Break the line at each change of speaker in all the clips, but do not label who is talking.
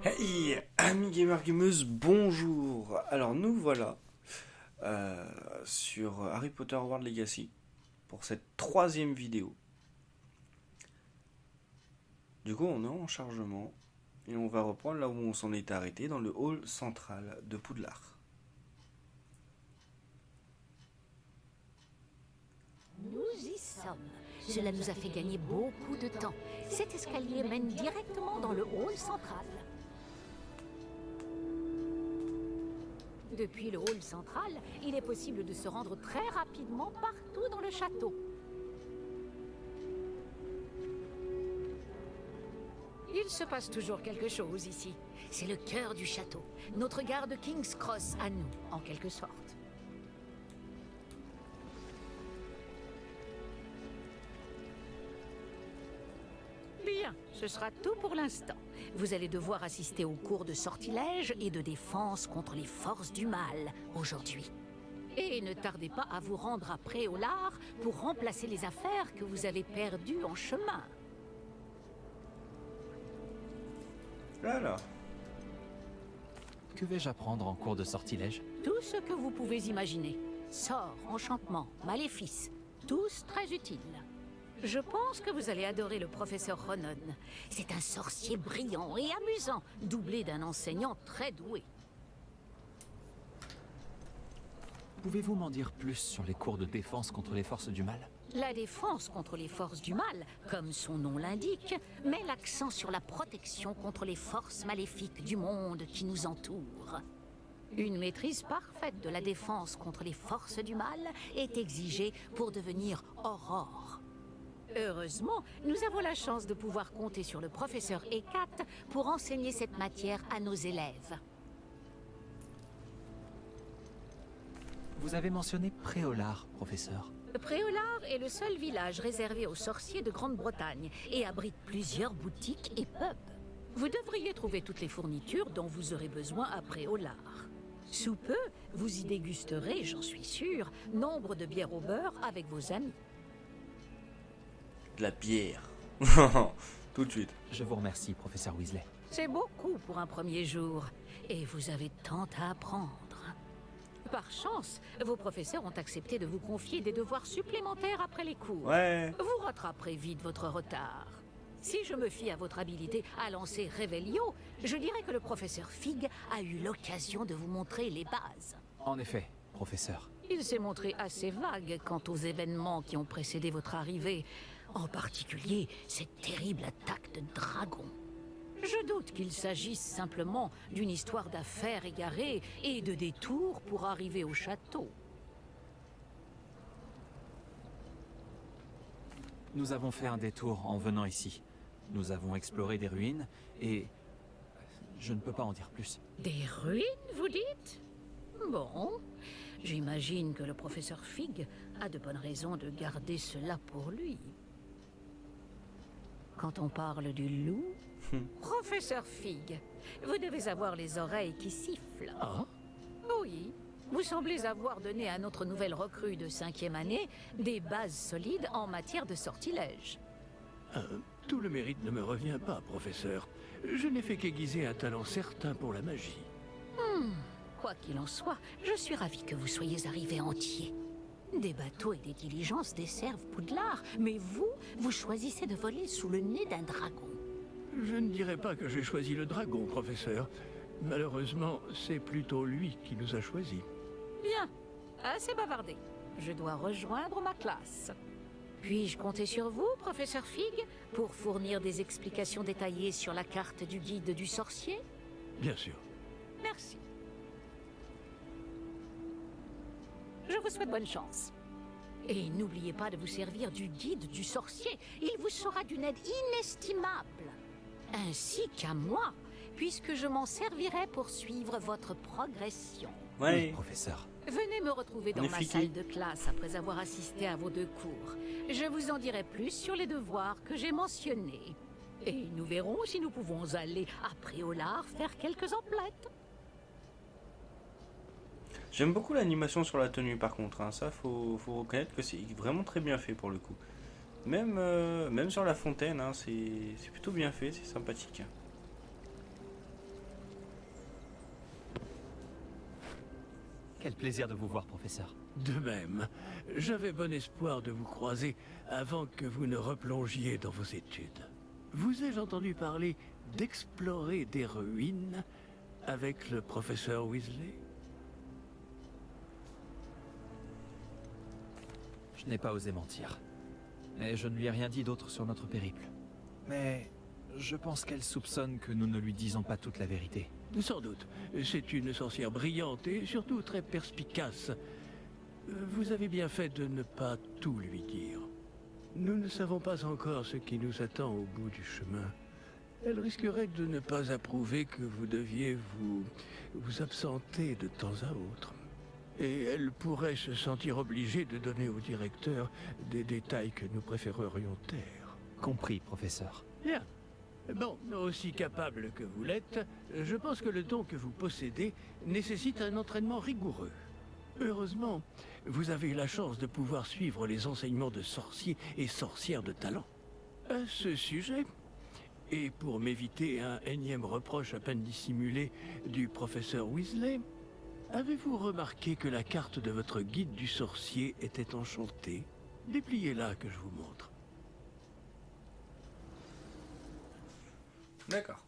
Hey, amis gamers gameuses, bonjour. Alors nous voilà sur Harry Potter Hogwarts Legacy pour cette troisième vidéo. Du coup on est en chargement et on va reprendre là où on s'en est arrêté, dans le hall central de Poudlard.
Nous y sommes. Cela nous a fait gagner beaucoup de temps. Cet escalier mène directement dans le hall central. Depuis le hall central, il est possible de se rendre très rapidement partout dans le château. Il se passe toujours quelque chose ici. C'est le cœur du château. Notre gare de King's Cross à nous, en quelque sorte. Bien, ce sera tout pour l'instant. Vous allez devoir assister aux cours de sortilège et de défense contre les forces du mal aujourd'hui. Et ne tardez pas à vous rendre à Préolard pour remplacer les affaires que vous avez perdues en chemin.
Voilà.
Que vais-je apprendre en cours de sortilège?
Tout ce que vous pouvez imaginer. Sorts, enchantements, maléfices, tous très utiles. Je pense que vous allez adorer le professeur Ronon. C'est un sorcier brillant et amusant, doublé d'un enseignant très doué.
Pouvez-vous m'en dire plus sur les cours de défense contre les forces du mal?
La défense contre les forces du mal, comme son nom l'indique, met l'accent sur la protection contre les forces maléfiques du monde qui nous entoure. Une maîtrise parfaite de la défense contre les forces du mal est exigée pour devenir Aurore. Heureusement, nous avons la chance de pouvoir compter sur le professeur Hécate pour enseigner cette matière à nos élèves.
Vous avez mentionné Préolard, professeur.
Préolard est le seul village réservé aux sorciers de Grande-Bretagne et abrite plusieurs boutiques et pubs. Vous devriez trouver toutes les fournitures dont vous aurez besoin à Préolard. Sous peu, vous y dégusterez, j'en suis sûr, nombre de bières au beurre avec vos amis.
De la bière. Tout de suite.
Je vous remercie, professeur Weasley.
C'est beaucoup pour un premier jour, et vous avez tant à apprendre. Par chance, vos professeurs ont accepté de vous confier des devoirs supplémentaires après les cours.
Ouais.
Vous rattraperez vite votre retard. Si je me fie à votre habilité à lancer Revelio, je dirais que le professeur Fig a eu l'occasion de vous montrer les bases.
En effet, professeur.
Il s'est montré assez vague quant aux événements qui ont précédé votre arrivée, en particulier cette terrible attaque de dragon. Je doute qu'il s'agisse simplement d'une histoire d'affaires égarées et de détours pour arriver au château.
Nous avons fait un détour en venant ici. Nous avons exploré des ruines et... je ne peux pas en dire plus.
Des ruines, vous dites? Bon, j'imagine que le professeur Fig a de bonnes raisons de garder cela pour lui. Quand on parle du loup... Professeur Fig, vous devez avoir les oreilles qui sifflent.
Ah?
Oui, vous semblez avoir donné à notre nouvelle recrue de 5e année des bases solides en matière de sortilège.
Tout le mérite ne me revient pas, professeur. Je n'ai fait qu'aiguiser un talent certain pour la magie.
Quoi qu'il en soit, je suis ravi que vous soyez arrivé entier. Des bateaux et des diligences desservent Poudlard, mais vous choisissez de voler sous le nez d'un dragon.
Je ne dirais pas que j'ai choisi le dragon, professeur. Malheureusement, c'est plutôt lui qui nous a choisis.
Bien, assez bavardé. Je dois rejoindre ma classe. Puis-je compter sur vous, professeur Fig, pour fournir des explications détaillées sur la carte du guide du sorcier?
Bien sûr.
Merci. Je vous souhaite bonne chance. Et n'oubliez pas de vous servir du guide du sorcier. Il vous sera d'une aide inestimable. Ainsi qu'à moi, puisque je m'en servirai pour suivre votre progression.
Oui,
Ouais.
professeur.
Venez me retrouver dans
On est
ma
fliqués.
salle de classe après avoir assisté à vos 2 cours. Je vous en dirai plus sur les devoirs que j'ai mentionnés. Et nous verrons si nous pouvons aller à Préolard faire quelques emplettes.
J'aime beaucoup l'animation sur la tenue par contre, hein. Ça faut reconnaître que c'est vraiment très bien fait pour le coup. Même sur la fontaine, hein, c'est plutôt bien fait, c'est sympathique.
Quel plaisir de vous voir, professeur.
De même, j'avais bon espoir de vous croiser avant que vous ne replongiez dans vos études. Vous ai-je entendu parler d'explorer des ruines avec le professeur Weasley?
Je n'ai pas osé mentir. Et je ne lui ai rien dit d'autre sur notre périple. Mais je pense qu'elle soupçonne que nous ne lui disons pas toute la vérité.
Sans doute. C'est une sorcière brillante et surtout très perspicace. Vous avez bien fait de ne pas tout lui dire. Nous ne savons pas encore ce qui nous attend au bout du chemin. Elle risquerait de ne pas approuver que vous deviez vous absenter de temps à autre. Et elle pourrait se sentir obligée de donner au directeur des détails que nous préférerions taire.
Compris, professeur.
Bien. Bon, aussi capable que vous l'êtes, je pense que le don que vous possédez nécessite un entraînement rigoureux. Heureusement, vous avez la chance de pouvoir suivre les enseignements de sorciers et sorcières de talent. À ce sujet, et pour m'éviter un énième reproche à peine dissimulé du professeur Weasley, avez-vous remarqué que la carte de votre guide du sorcier était enchantée? Dépliez-la que je vous montre.
D'accord.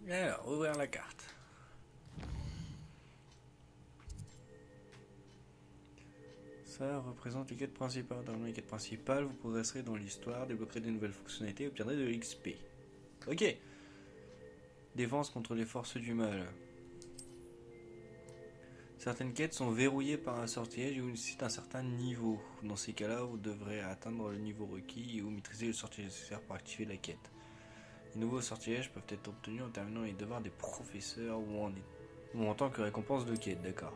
Alors, ouvrir la carte. Ça représente les quêtes principales. Dans les quêtes principales, vous progresserez dans l'histoire, débloquerez de nouvelles fonctionnalités et obtiendrez de l'XP. Ok. Défense contre les forces du mal. Certaines quêtes sont verrouillées par un sortilège et nécessitent un certain niveau. Dans ces cas-là, vous devrez atteindre le niveau requis ou maîtriser le sortilège nécessaire pour activer la quête. Les nouveaux sortilèges peuvent être obtenus en terminant les devoirs des professeurs ou en tant que récompense de quête, d'accord.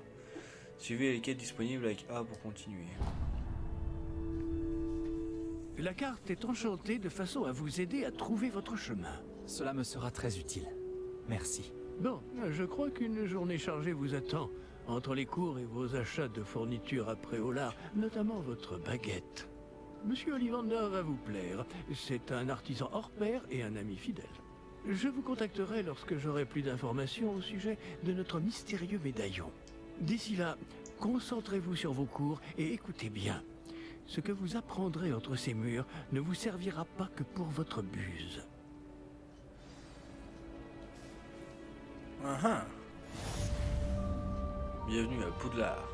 Suivez les quêtes disponibles avec A pour continuer.
La carte est enchantée de façon à vous aider à trouver votre chemin.
Cela me sera très utile. Merci.
Bon, je crois qu'une journée chargée vous attend, entre les cours et vos achats de fournitures à Préolard, notamment votre baguette. Monsieur Ollivander va vous plaire. C'est un artisan hors pair et un ami fidèle. Je vous contacterai lorsque j'aurai plus d'informations au sujet de notre mystérieux médaillon. D'ici là, concentrez-vous sur vos cours et écoutez bien. Ce que vous apprendrez entre ces murs ne vous servira pas que pour votre buse.
Ah. Bienvenue à Poudlard.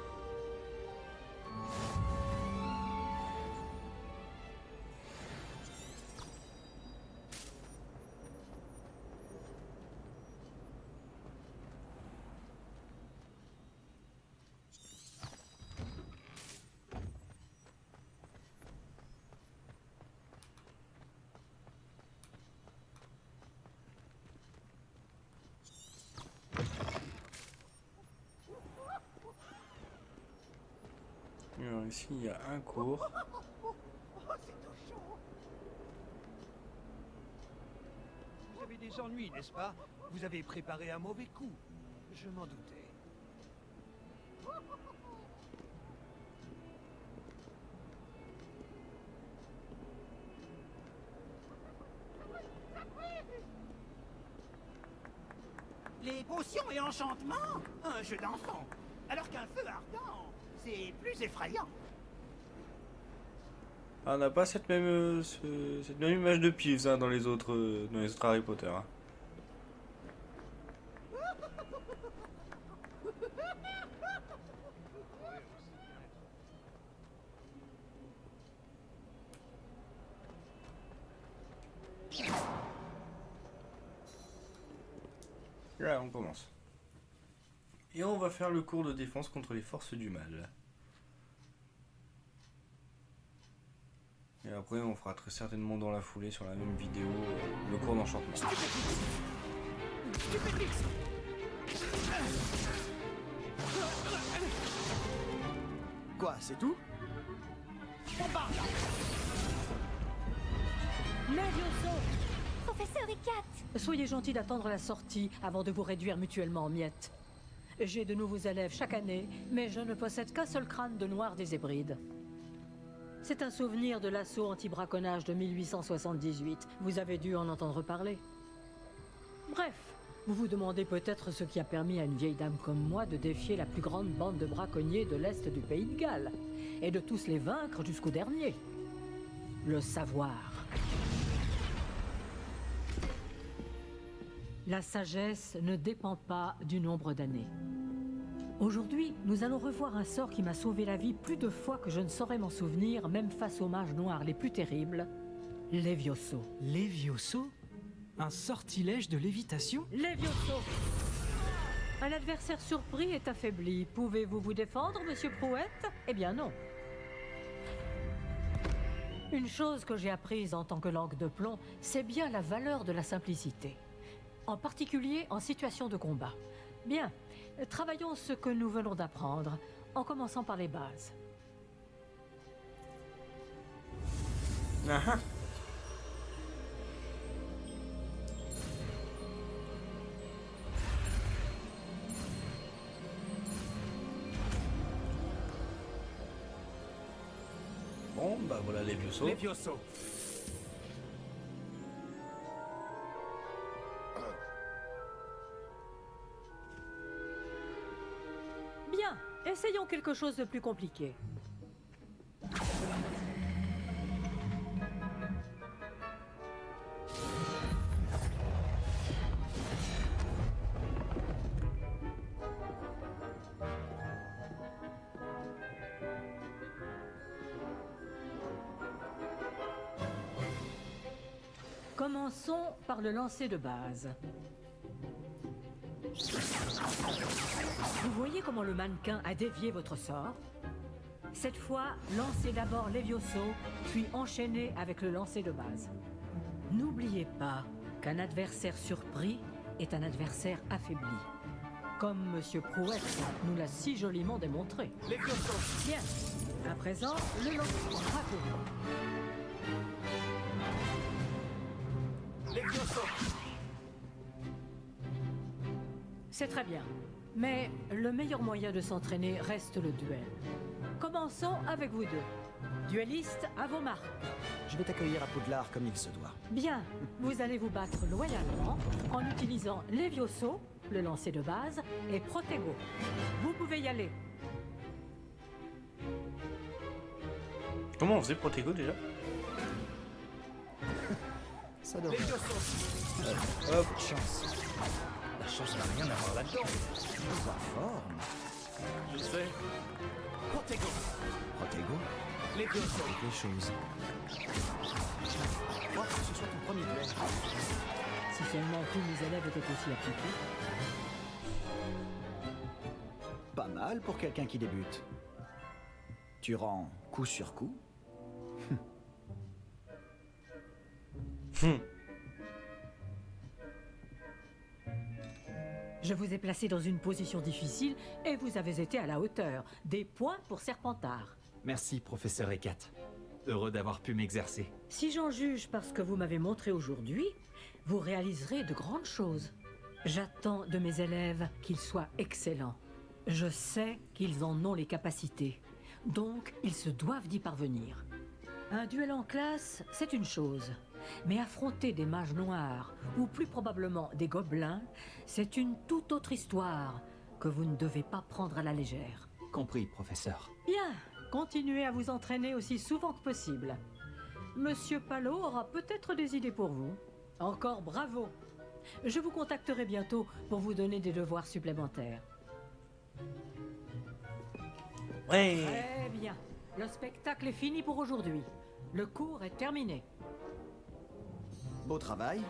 Alors ici il y a un cours.
Vous avez des ennuis, n'est-ce pas? Vous avez préparé un mauvais coup. Je m'en doutais.
Les potions et enchantements? Un jeu d'enfant. Alors qu'un feu ardent, c'est plus effrayant.
Ah, on n'a pas cette même image de Peeves hein, dans les autres Harry Potter. Hein. Là, on commence. Et on va faire le cours de défense contre les forces du mal. Et après, on fera très certainement dans la foulée, sur la même vidéo, le cours d'enchantement.
Quoi, c'est tout?
Professeur Icat!
Soyez gentil d'attendre la sortie avant de vous réduire mutuellement en miettes. J'ai de nouveaux élèves chaque année, mais je ne possède qu'un seul crâne de noir des Hébrides. C'est un souvenir de l'assaut anti-braconnage de 1878. Vous avez dû en entendre parler. Bref, Vous vous demandez peut-être ce qui a permis à une vieille dame comme moi de défier la plus grande bande de braconniers de l'Est du pays de Galles, et de tous les vaincre jusqu'au dernier. Le savoir. La sagesse ne dépend pas du nombre d'années. Aujourd'hui, nous allons revoir un sort qui m'a sauvé la vie plus de fois que je ne saurais m'en souvenir, même face aux mages noirs les plus terribles, Levioso.
Levioso? Un sortilège de lévitation?
Levioso! Un adversaire surpris est affaibli. Pouvez-vous vous défendre, monsieur Prouette? Eh bien non. Une chose que j'ai apprise en tant que langue de plomb, c'est bien la valeur de la simplicité. En particulier en situation de combat. Bien, travaillons ce que nous venons d'apprendre, en commençant par les bases.
Ah ah. Bon, bah voilà les vieux sauts.
Levioso.
Bien, essayons quelque chose de plus compliqué. Commençons par le lancer de base. Vous voyez comment le mannequin a dévié votre sort? Cette fois, lancez d'abord Levioso, puis enchaînez avec le lancer de base. N'oubliez pas qu'un adversaire surpris est un adversaire affaibli. Comme Monsieur Prouette nous l'a si joliment démontré.
Levioso.
Bien. À présent, le lancer. Bravo.
Levioso.
C'est très bien. Mais le meilleur moyen de s'entraîner reste le duel. Commençons avec vous deux. Duellistes, à vos marques.
Je vais t'accueillir à Poudlard comme il se doit.
Bien, vous allez vous battre loyalement en utilisant Levioso, le lancer de base, et Protego. Vous pouvez y aller.
Comment on faisait Protego déjà?
Ça devrait.
Hop.
Chance.
La chance n'a rien à voir là-dedans.
Pas forme.
Je sais. Protego.
Protego,
Levioso.
avec les choses. Je crois que ce soit ton premier duel.
Si seulement tous mes élèves étaient aussi appliqués.
Pas mal pour quelqu'un qui débute. Tu rends coup sur coup.
Je vous ai placé dans une position difficile et vous avez été à la hauteur. Des points pour Serpentard.
Merci, professeur Ekat. Heureux d'avoir pu m'exercer.
Si j'en juge par ce que vous m'avez montré aujourd'hui, vous réaliserez de grandes choses. J'attends de mes élèves qu'ils soient excellents. Je sais qu'ils en ont les capacités, donc ils se doivent d'y parvenir. Un duel en classe, c'est une chose, mais affronter des mages noirs, ou plus probablement des gobelins, c'est une toute autre histoire que vous ne devez pas prendre à la légère.
Compris, professeur.
Bien, continuez à vous entraîner aussi souvent que possible. Monsieur Palot aura peut-être des idées pour vous. Encore bravo. Je vous contacterai bientôt pour vous donner des devoirs supplémentaires.
Ouais.
Très bien. Le spectacle est fini pour aujourd'hui. Le cours est terminé.
Beau travail.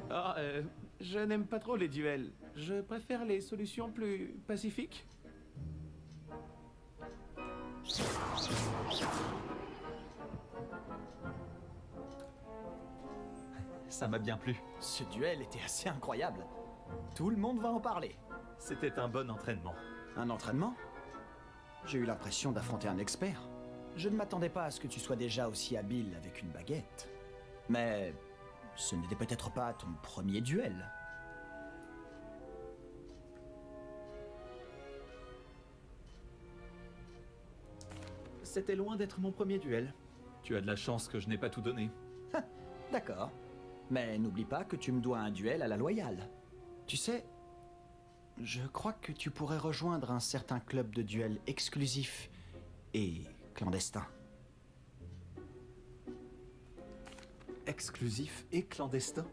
Ah, je n'aime pas trop les duels. Je préfère les solutions plus pacifiques.
Ça m'a bien plu.
Ce duel était assez incroyable. Tout le monde va en parler.
C'était un bon entraînement.
Un entraînement? J'ai eu l'impression d'affronter un expert. Je ne m'attendais pas à ce que tu sois déjà aussi habile avec une baguette. Mais ce n'était peut-être pas ton premier duel.
C'était loin d'être mon premier duel. Tu as de la chance que je n'ai pas tout donné.
D'accord. Mais n'oublie pas que tu me dois un duel à la loyale. Tu sais, je crois que tu pourrais rejoindre un certain club de duel exclusif et clandestin.
Exclusif et clandestin?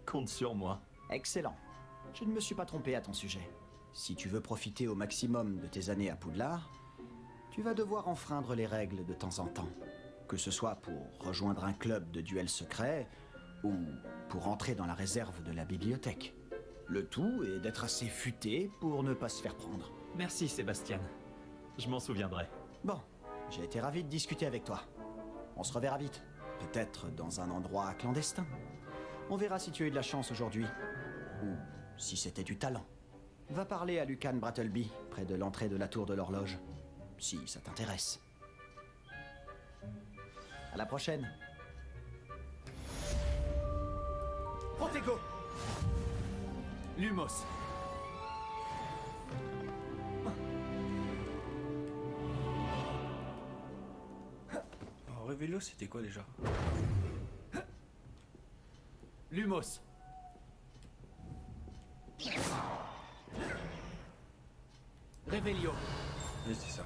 Compte sur moi.
Excellent. Je ne me suis pas trompé à ton sujet. Si tu veux profiter au maximum de tes années à Poudlard, tu vas devoir enfreindre les règles de temps en temps. Que ce soit pour rejoindre un club de duel secret ou pour entrer dans la réserve de la bibliothèque. Le tout est d'être assez futé pour ne pas se faire prendre.
Merci Sébastien. Je m'en souviendrai.
Bon, j'ai été ravi de discuter avec toi. On se reverra vite. Peut-être dans un endroit clandestin. On verra si tu as eu de la chance aujourd'hui. Ou si c'était du talent. Va parler à Lucan Brattleby, près de l'entrée de la tour de l'horloge. Si ça t'intéresse. À la prochaine.
Protego! Lumos.
Alors, Revelio, c'était quoi déjà?
Lumos. Revelio.
Oui, c'est ça.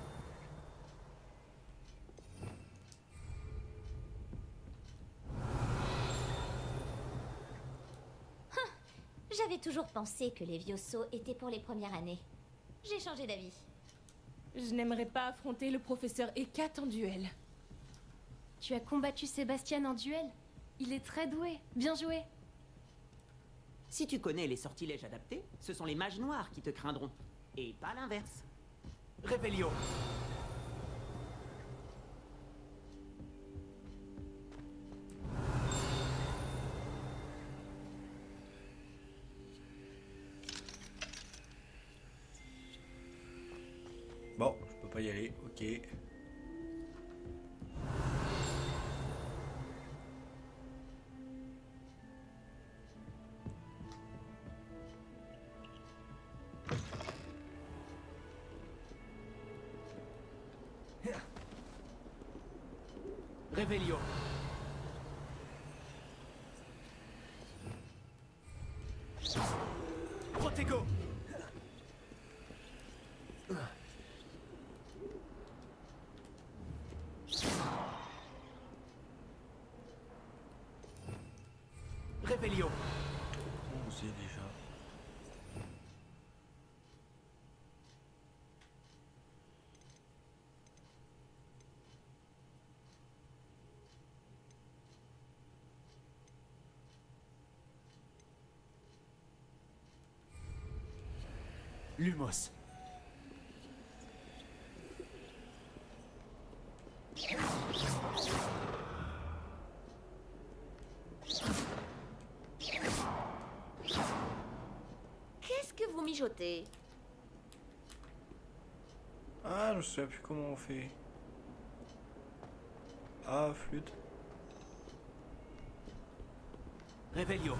J'avais toujours pensé que les Vioso étaient pour les premières années. J'ai changé d'avis.
Je n'aimerais pas affronter le professeur Hecat en duel. Tu as combattu Sébastien en duel? Il est très doué. Bien joué.
Si tu connais les sortilèges adaptés, ce sont les mages noirs qui te craindront. Et pas l'inverse.
Revelio.
Bon, je peux pas y aller, ok.
Revelio. Protego. Revelio.
On sait déjà.
Lumos.
Qu'est-ce que vous mijotez?
Ah, je me souviens plus comment on fait. Ah, flûte.
Revelio.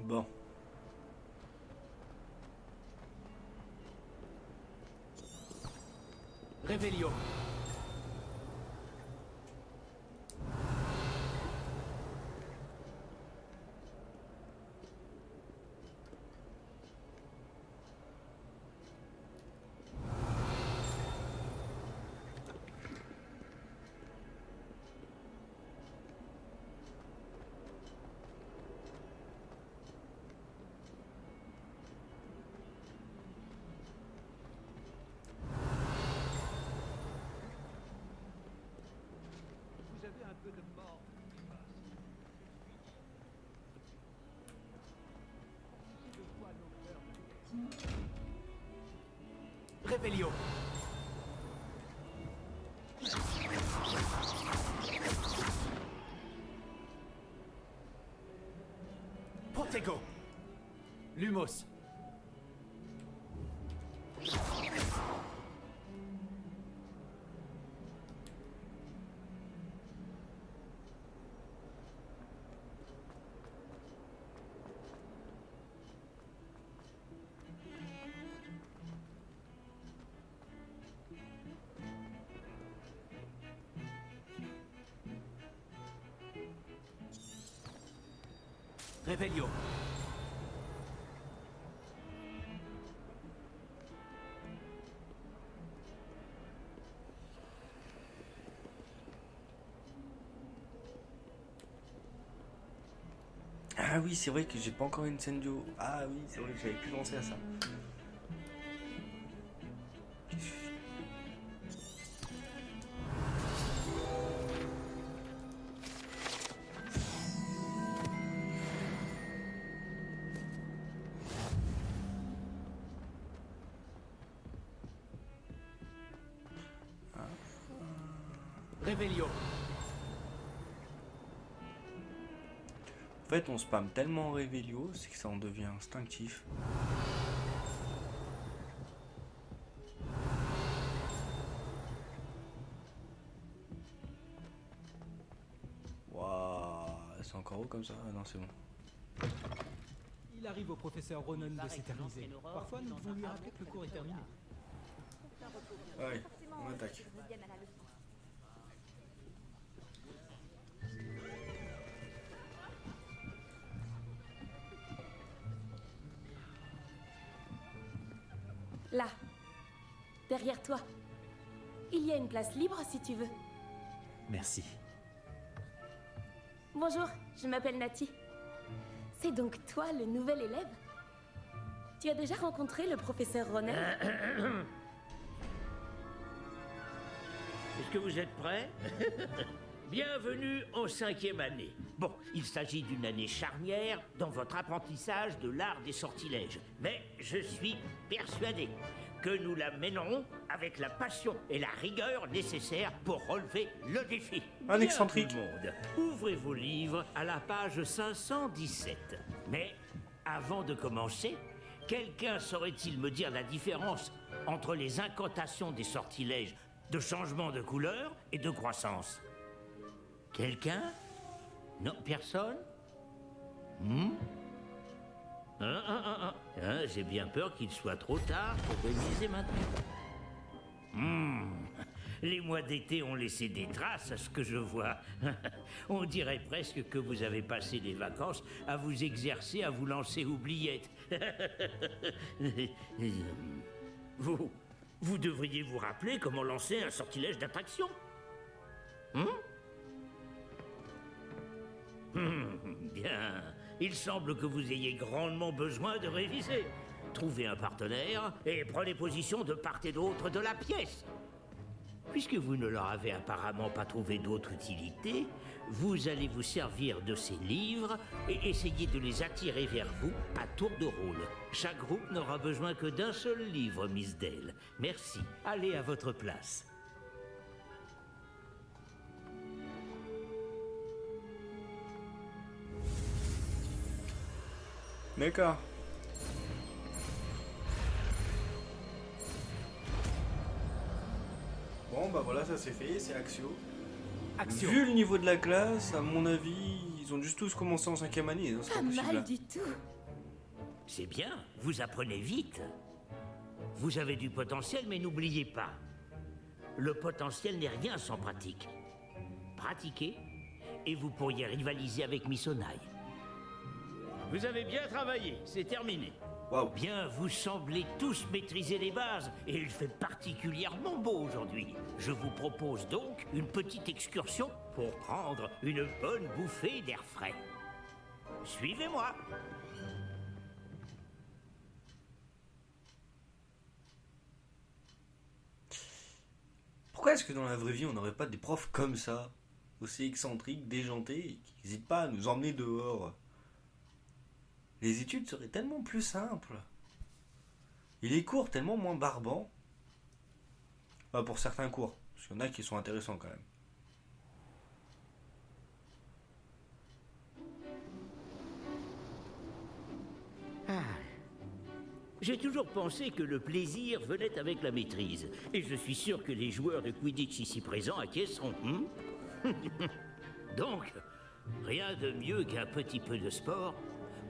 Bon.
Revelio.
Vous avez un peu de mort qui passe. Si je vois nos peurs
Revelio.
Portego. Lumos. Revelio.
Ah oui, c'est vrai que j'ai pas encore Incendio. Ah oui, c'est vrai que j'avais plus pensé à ça.
Revelio.
En fait, on spam tellement Revelio, c'est que ça en devient instinctif. Waouh, c'est encore haut comme ça? Ah non, c'est bon.
Il arrive au professeur Ronan de s'éterniser. Parfois, nous devons lui rappeler que le cours est terminé.
Ouais, on attaque.
Là, derrière toi. Il y a une place libre si tu veux.
Merci.
Bonjour, je m'appelle Nati. C'est donc toi le nouvel élève? Tu as déjà rencontré le professeur Ronan?
Est-ce que vous êtes prêts? Bienvenue en 5e année. Bon, il s'agit d'une année charnière dans votre apprentissage de l'art des sortilèges. Mais je suis persuadé que nous la mènerons avec la passion et la rigueur nécessaires pour relever le défi.
Un excentrique.
Bien, tout le monde, ouvrez vos livres à la page 517. Mais avant de commencer, quelqu'un saurait-il me dire la différence entre les incantations des sortilèges de changement de couleur et de croissance? Quelqu'un? Non, personne? J'ai bien peur qu'il soit trop tard pour réviser maintenant. Les mois d'été ont laissé des traces à ce que je vois. On dirait presque que vous avez passé les vacances à vous exercer, à vous lancer oubliettes. Vous devriez vous rappeler comment lancer un sortilège d'attraction. Bien. Il semble que vous ayez grandement besoin de réviser. Trouvez un partenaire et prenez position de part et d'autre de la pièce. Puisque vous ne leur avez apparemment pas trouvé d'autre utilité, vous allez vous servir de ces livres et essayer de les attirer vers vous à tour de rôle. Chaque groupe n'aura besoin que d'un seul livre, Miss Dale. Merci. Allez à votre place.
D'accord. Bon bah voilà, ça c'est fait, c'est Axio. Vu le niveau de la classe, à mon avis, ils ont juste tous commencé en 5e année, hein, c'est pas possible.
Mal du tout.
C'est bien, vous apprenez vite. Vous avez du potentiel, mais n'oubliez pas, le potentiel n'est rien sans pratique. Pratiquez, et vous pourriez rivaliser avec Miss Onaï. Vous avez bien travaillé, c'est terminé.
Wow.
Bien, vous semblez tous maîtriser les bases, et il fait particulièrement beau aujourd'hui. Je vous propose donc une petite excursion pour prendre une bonne bouffée d'air frais. Suivez-moi.
Pourquoi est-ce que dans la vraie vie on n'aurait pas des profs comme ça, aussi excentriques, déjantés, et qui n'hésitent pas à nous emmener dehors? Les études seraient tellement plus simples. Et les cours tellement moins barbants. Enfin, pour certains cours. Parce qu'il y en a qui sont intéressants quand même.
J'ai toujours pensé que le plaisir venait avec la maîtrise. Et je suis sûr que les joueurs de Quidditch ici présents acquiesceront. Donc, rien de mieux qu'un petit peu de sport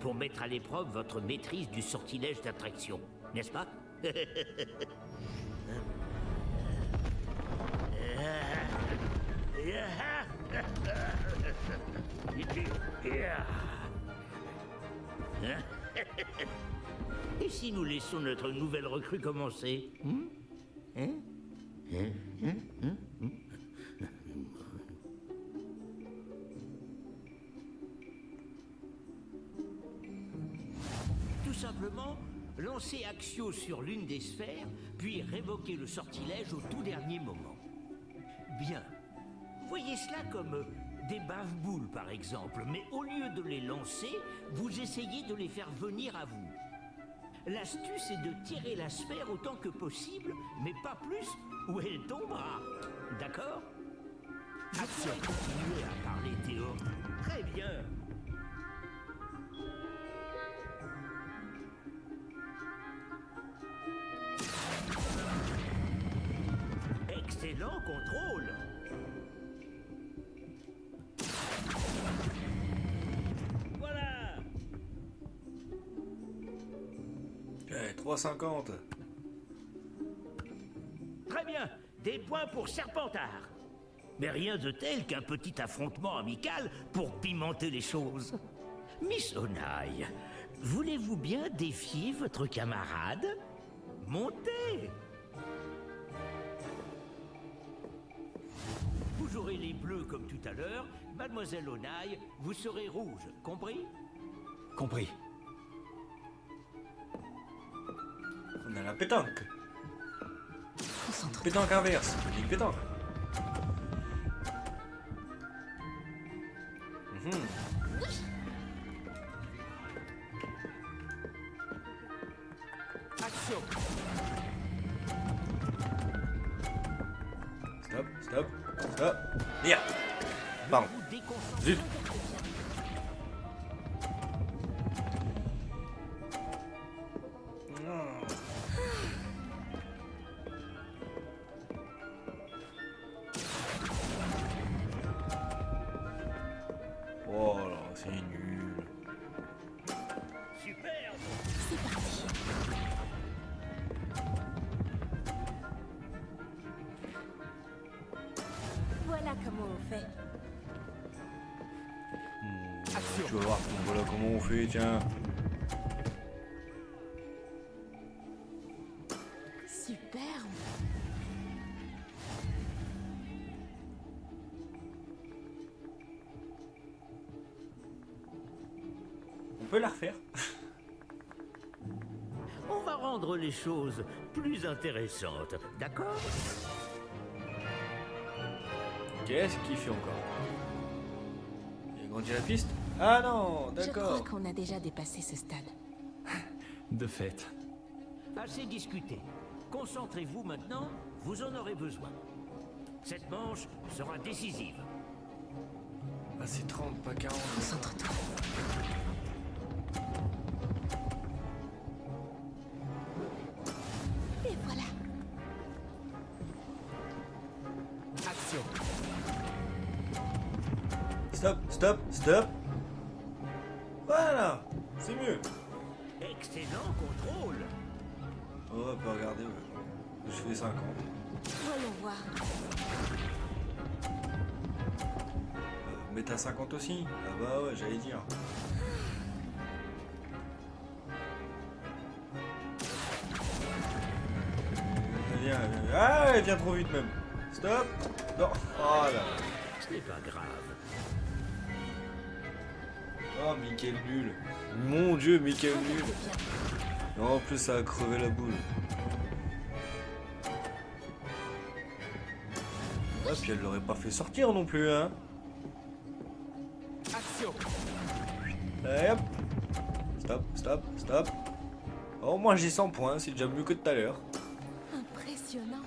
pour mettre à l'épreuve votre maîtrise du sortilège d'attraction, n'est-ce pas? Et si nous laissons notre nouvelle recrue commencer? Tout simplement, lancer Axio sur l'une des sphères, puis révoquer le sortilège au tout dernier moment. Bien. Voyez cela comme des bave-boules, par exemple, mais au lieu de les lancer, vous essayez de les faire venir à vous. L'astuce est de tirer la sphère autant que possible, mais pas plus, ou elle tombera. D'accord? Je pourrais continuer à parler théorie. Très bien. Excellent contrôle. Voilà.
3,50.
Très bien. Des points pour Serpentard. Mais rien de tel qu'un petit affrontement amical pour pimenter les choses. Miss Onaï, voulez-vous bien défier votre camarade? Montez! Vous aurez les bleus comme tout à l'heure. Mademoiselle Onaï, vous serez rouge. Compris?
Compris.
On a la pétanque. Pétanque inverse. Une pétanque.
Action.
Stop, stop, stop. Bien. Pardon. Zut. Oh là, c'est nul.
Superbe.
C'est parti. Voilà comment on fait.
Tu vas voir, voilà comment on fait, tiens.
Superbe.
On peut la refaire.
On va rendre les choses plus intéressantes, d'accord?
Qu'est-ce qu'il fait encore? Il a grandi la piste? Ah non,
Je crois
d'accord.
qu'on a déjà dépassé ce stade.
De fait.
Assez discuté. Concentrez-vous maintenant, vous en aurez besoin. Cette manche sera décisive.
Ah, c'est 30, pas 40.
Concentre-toi.
Et voilà.
Action.
Stop, stop, stop. Voilà, c'est mieux.
Excellent contrôle.
Oh, on peut regarder. Ouais. Je fais 50.
Voyons voir.
Mais t'as 50 aussi? Ah bah ouais, j'allais dire. Viens, viens. Ah, elle vient trop vite même. Stop. Non. Oh là.
Ce n'est pas grave.
Oh, Mickey le nul. Mon dieu, Mickey le nul. Non, en plus, ça a crevé la boule. Ah, puis elle l'aurait pas fait sortir non plus, hein.
Action.
Allez, hop. Stop, stop, stop. Au moins j'ai 100 points, c'est déjà mieux que tout à l'heure.
Impressionnant.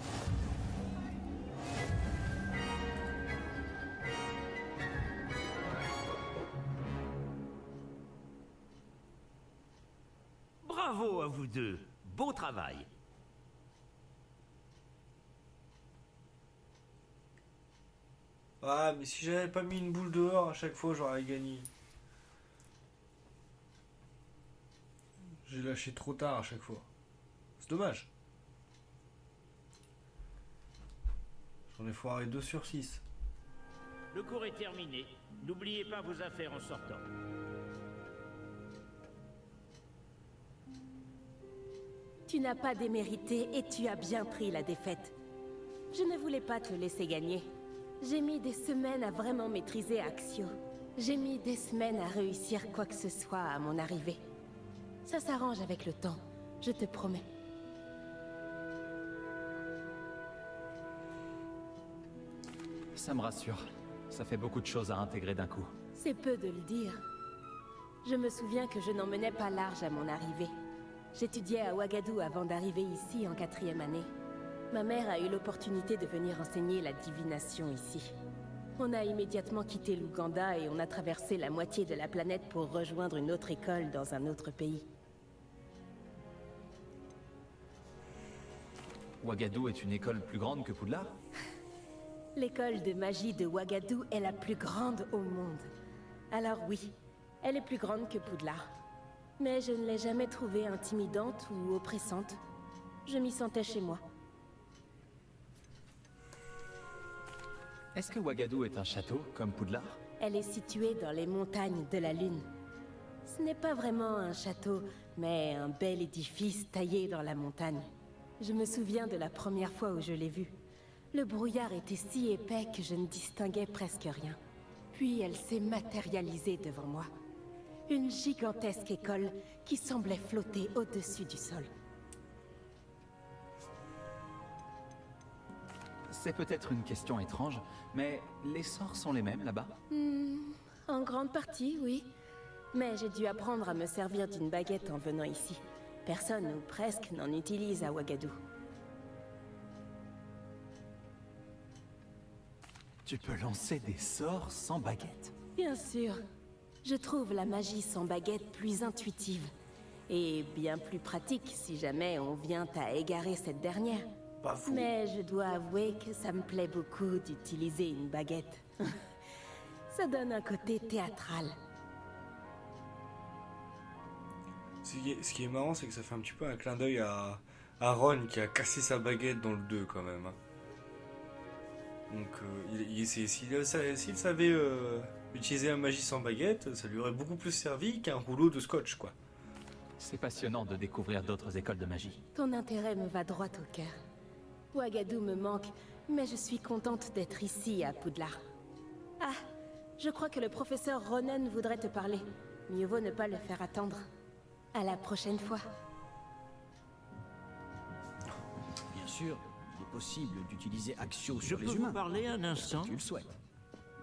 Bravo à vous deux. Beau travail.
Ah, mais si j'avais pas mis une boule dehors à chaque fois, j'aurais gagné. J'ai lâché trop tard à chaque fois. C'est dommage. J'en ai foiré 2 sur 6.
Le cours est terminé. N'oubliez pas vos affaires en sortant.
Tu n'as pas démérité et tu as bien pris la défaite. Je ne voulais pas te laisser gagner. J'ai mis des semaines à vraiment maîtriser Axio. J'ai mis des semaines à réussir quoi que ce soit à mon arrivée. Ça s'arrange avec le temps, je te promets.
Ça me rassure. Ça fait beaucoup de choses à intégrer d'un coup.
C'est peu de le dire. Je me souviens que je n'en menais pas large à mon arrivée. J'étudiais à Ouagadou avant d'arriver ici en 4e année. Ma mère a eu l'opportunité de venir enseigner la divination ici. On a immédiatement quitté l'Ouganda et on a traversé la moitié de la planète pour rejoindre une autre école dans un autre pays.
Ouagadou est une école plus grande que Poudlard?
L'école de magie de Ouagadou est la plus grande au monde. Alors oui, elle est plus grande que Poudlard. Mais je ne l'ai jamais trouvée intimidante ou oppressante. Je m'y sentais chez moi.
Est-ce que Ouagadou est un château, comme Poudlard?
Elle est située dans les montagnes de la Lune. Ce n'est pas vraiment un château, mais un bel édifice taillé dans la montagne. Je me souviens de la première fois où je l'ai vue. Le brouillard était si épais que je ne distinguais presque rien. Puis elle s'est matérialisée devant moi. Une gigantesque école qui semblait flotter au-dessus du sol.
C'est peut-être une question étrange, mais les sorts sont les mêmes là-bas?
En grande partie, oui. Mais j'ai dû apprendre à me servir d'une baguette en venant ici. Personne, ou presque, n'en utilise à Ouagadou.
Tu peux lancer des sorts sans baguette?
Bien sûr. Je trouve la magie sans baguette plus intuitive. Et bien plus pratique si jamais on vient à égarer cette dernière.
Pas fou.
Mais je dois avouer que ça me plaît beaucoup d'utiliser une baguette. Ça donne un côté théâtral.
Ce qui est marrant, c'est que ça fait un petit peu un clin d'œil à Ron qui a cassé sa baguette dans le 2 quand même. Hein. Donc s'il savait utiliser la magie sans baguette, ça lui aurait beaucoup plus servi qu'un rouleau de scotch, quoi.
C'est passionnant de découvrir d'autres écoles de magie.
Ton intérêt me va droit au cœur. Ouagadou me manque, mais je suis contente d'être ici à Poudlard. Ah, je crois que le professeur Ronen voudrait te parler. Mieux vaut ne pas le faire attendre. À la prochaine fois.
Bien sûr, il est possible d'utiliser Axio
Je
sur
peux
les
vous
humains.
parler un instant?
Si tu le souhaites.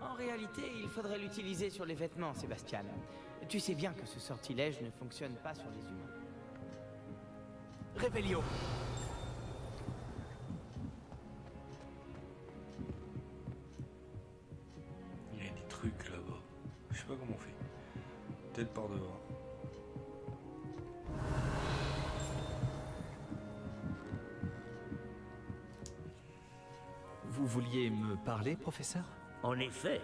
En réalité, il faudrait l'utiliser sur les vêtements, Sébastien. Tu sais bien que ce sortilège ne fonctionne pas sur les humains. Révélio.
Il y a des trucs là-bas. Je sais pas comment on fait. Peut-être par dehors.
Vous vouliez me parler, professeur?
En effet.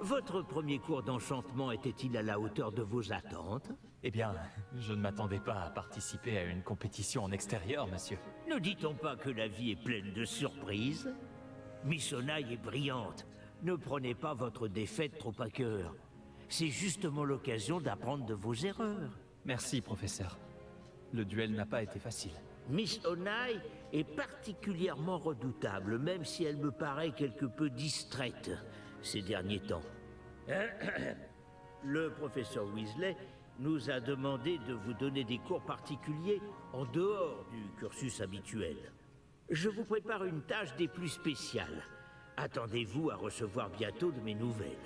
Votre premier cours d'enchantement était-il à la hauteur de vos attentes?
Eh bien, je ne m'attendais pas à participer à une compétition en extérieur, monsieur.
Ne dit-on pas que la vie est pleine de surprises? Miss Onai est brillante. Ne prenez pas votre défaite trop à cœur. C'est justement l'occasion d'apprendre de vos erreurs.
Merci, professeur. Le duel n'a pas été facile.
Miss Onai est particulièrement redoutable, même si elle me paraît quelque peu distraite ces derniers temps. Le professeur Weasley nous a demandé de vous donner des cours particuliers en dehors du cursus habituel. Je vous prépare une tâche des plus spéciales. Attendez-vous à recevoir bientôt de mes nouvelles.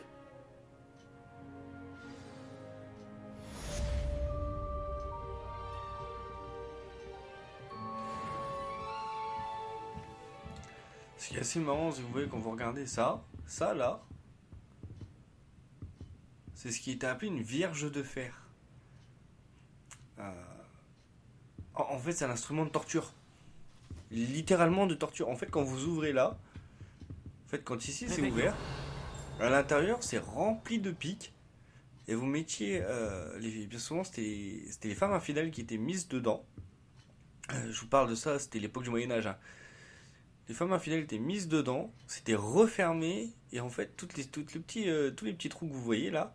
Ce qui est assez marrant, c'est que vous voyez quand vous regardez ça là, c'est ce qui était appelé une vierge de fer. En fait, c'est un instrument de torture. Littéralement de torture. En fait, quand vous ouvrez là, en fait, quand ici c'est ouvert, à l'intérieur c'est rempli de pics. Et vous mettiez, bien souvent c'était les femmes infidèles qui étaient mises dedans. Je vous parle de ça, c'était l'époque du Moyen-Âge. Hein. Les femmes infidèles étaient mises dedans, c'était refermé, et en fait, tous les petits trous que vous voyez là,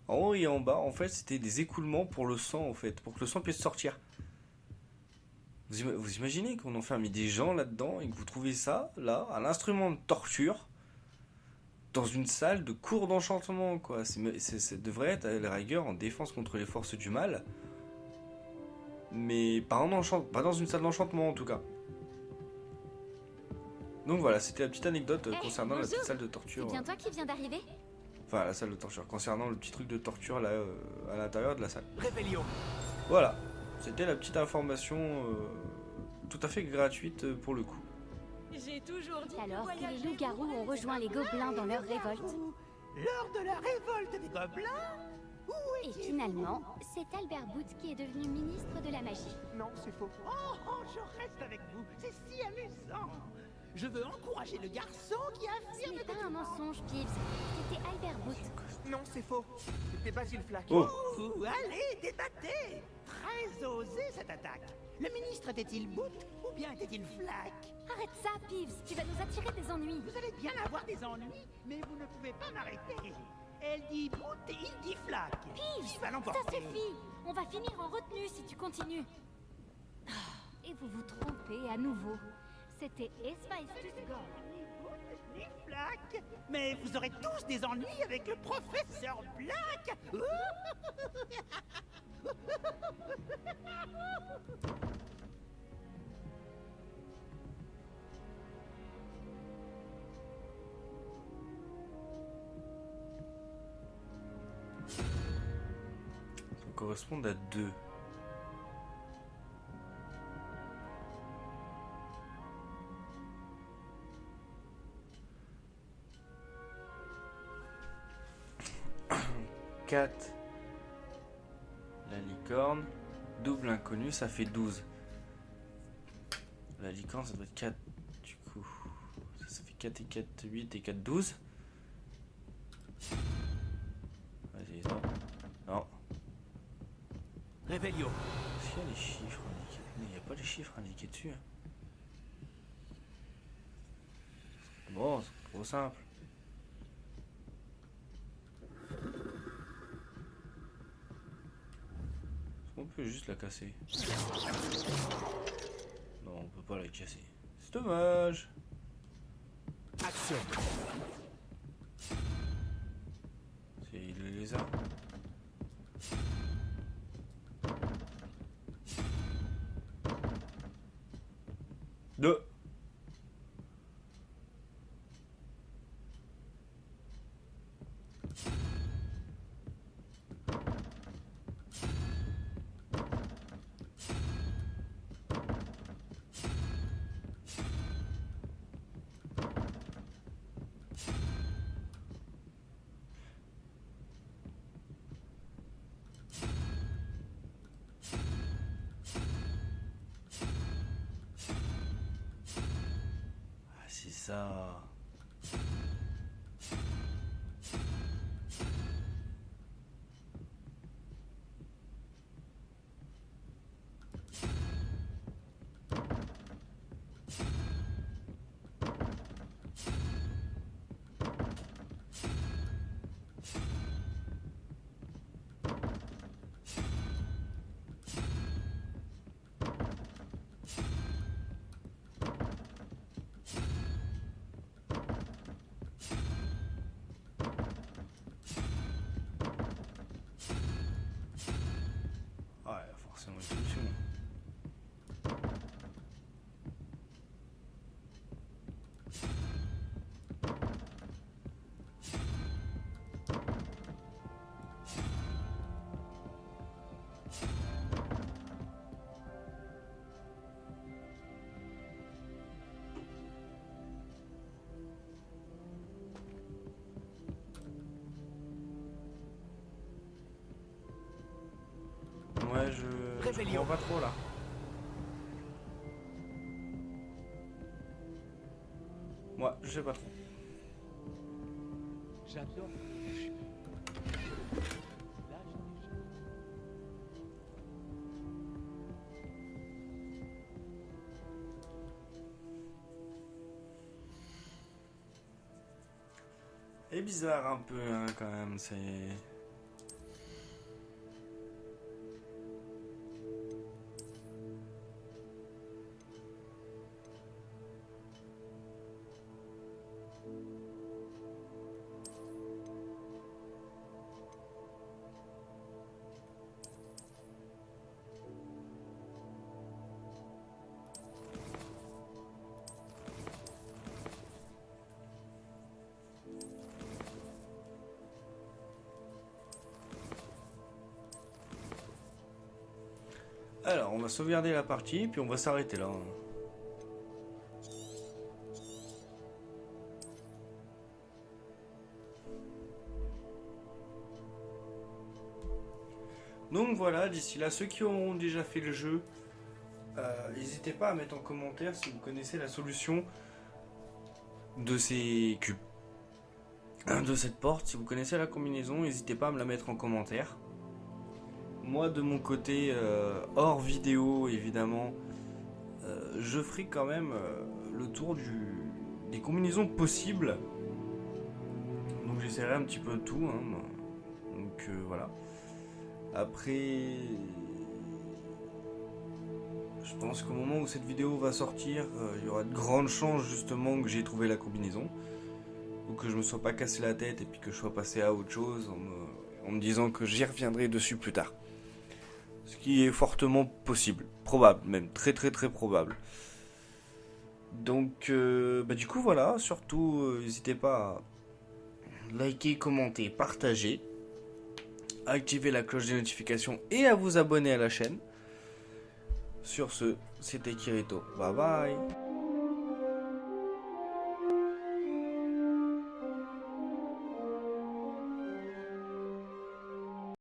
en haut et en bas, en fait, c'était des écoulements pour le sang, en fait, pour que le sang puisse sortir. Vous imaginez qu'on enferme des gens là-dedans et que vous trouvez ça, là, un instrument de torture, dans une salle de cours d'enchantement, quoi. Ça devrait être, à la rigueur, en défense contre les forces du mal, mais pas dans une salle d'enchantement, en tout cas. Donc voilà, c'était la petite anecdote concernant la petite salle de torture.
C'est bien toi qui viens d'arriver?
Enfin, la salle de torture, concernant le petit truc de torture là, à l'intérieur de la salle.
Rébellion.
Voilà, c'était la petite information tout à fait gratuite pour le coup.
J'ai toujours dit. Alors que les loups-garous ont rejoint les gobelins dans leur révolte.
Lors de la révolte des gobelins?
Et finalement, c'est Albert Booth qui est devenu ministre de la magie.
Non, c'est faux. Oh, je reste avec vous. C'est si amusant. Je veux encourager le garçon qui affirme
Ce n'est pas un mensonge, Peeves. C'était Albert Booth.
Non, c'est faux. C'était Basil Flack.
Oh.
Allez, débattez. Très osé cette attaque. Le ministre était-il Booth ou bien était-il Flack?
Arrête ça, Peeves. Tu vas nous attirer des ennuis.
Vous allez bien avoir des ennuis, mais vous ne pouvez pas m'arrêter. Elle dit Booth et il dit Flack.
Peeves,
Qui va l'emporter?
ça suffit. On va finir en retenue si tu continues. Et vous vous trompez à nouveau. C'était Héphaïstus Gold.
Ni Flack. Mais vous aurez tous des ennuis avec le professeur Black.
Ça correspond à 2. La licorne, double inconnu, ça fait 12. La licorne, ça doit être 4. Du coup, ça fait 4 et 4, 8 et 4, 12. Vas-y, non. Non.
Rébellion.
Est-ce qu'il y a les chiffres indiqués? Il n'y a pas les chiffres indiqués dessus. Hein. Bon, c'est trop simple. On peut juste la casser. Non, on peut pas la casser. C'est dommage.
Action.
C'est le lézard. Deux. C'est ça. Forcément une solution. Ouais, je comprends pas trop là. Moi, je sais pas trop.
J'adore.
C'est bizarre un peu hein, quand même, c'est... Alors, on va sauvegarder la partie, puis on va s'arrêter là. Donc voilà, d'ici là, ceux qui auront déjà fait le jeu, n'hésitez pas à mettre en commentaire si vous connaissez la solution de ces cubes. De cette porte, si vous connaissez la combinaison, n'hésitez pas à me la mettre en commentaire. Moi de mon côté, hors vidéo évidemment, je ferai quand même le tour des combinaisons possibles. Donc j'essaierai un petit peu de tout. Hein. Donc voilà. Après, je pense qu'au moment où cette vidéo va sortir, il y aura de grandes chances justement que j'ai trouvé la combinaison. Ou que je me sois pas cassé la tête et puis que je sois passé à autre chose en me disant que j'y reviendrai dessus plus tard. Ce qui est fortement possible, probable même, très très très probable. Donc du coup voilà, surtout n'hésitez pas à liker, commenter, partager, activer la cloche des notifications et à vous abonner à la chaîne. Sur ce, c'était Kirito, bye bye.